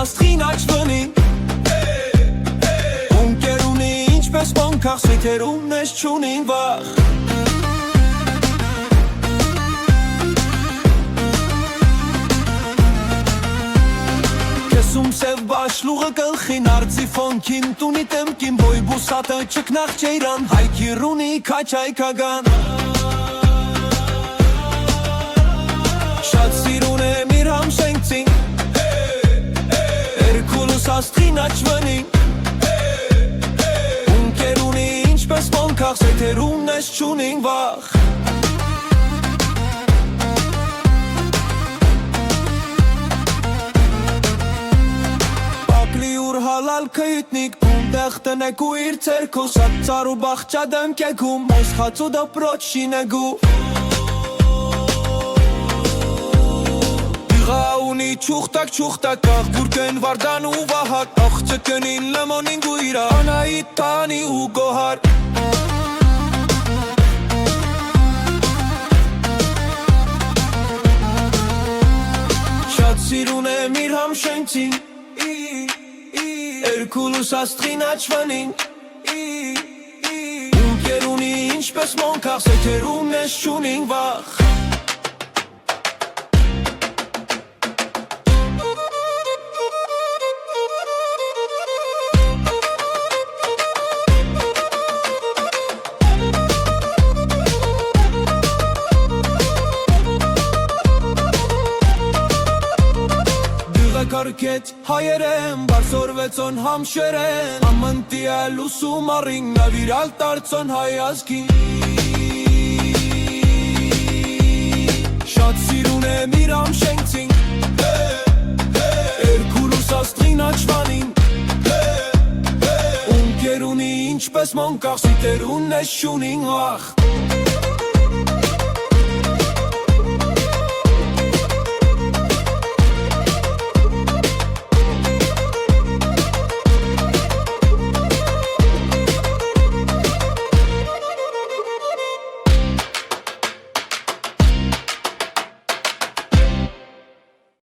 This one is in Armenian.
աստղին աչվնին Ունկեր ունի ինչպես մոնքաղ Սեթերում ես չունին վախ Կեսում սև բաշլուղը կլխին Արձի ֆոնքին տունի տեմքին Բոյ բուսատը չկնաղ չեյրան Հայքիր ունի կաչ այքագան Շատ սիրուն եմ իր համշենքցին Էրկուլուս աստղին աչվնին Ունկեր ունի ինչպես մոնքաղ Սեթերում ես չունին վախ Հալալ կյիտնիկ Պունդեղ տնեք ու իր ծերքու Շատ ծար ու բաղճա դեմքեքում Մոսխաց ու դպրոչ շինեգու Իղա ունի չուխտակ Աղբուրկեն վարդան ու վահակ Աղցկնին լմոնին գույրա Անայիտ տանի ու գոհար Շատ սիրուն եմ իր համշենքցին Էրկուլուս աստղին աչվնին Ունկեր ունի ինչպես մոնքաղ Սեթերում ես չունին վախ Կարքետ հայերեն Բարսորվեցոն համշերեն Ամնտիել ուսում առին Նավիրալ տարցոն հայազգին Շատ սիրուն եմ իր համշենքցին Էրկուլուս աստղին աչվանին Ունկեր ունի ինչպես մոնքաղ Սիթերուն ես չունին վախ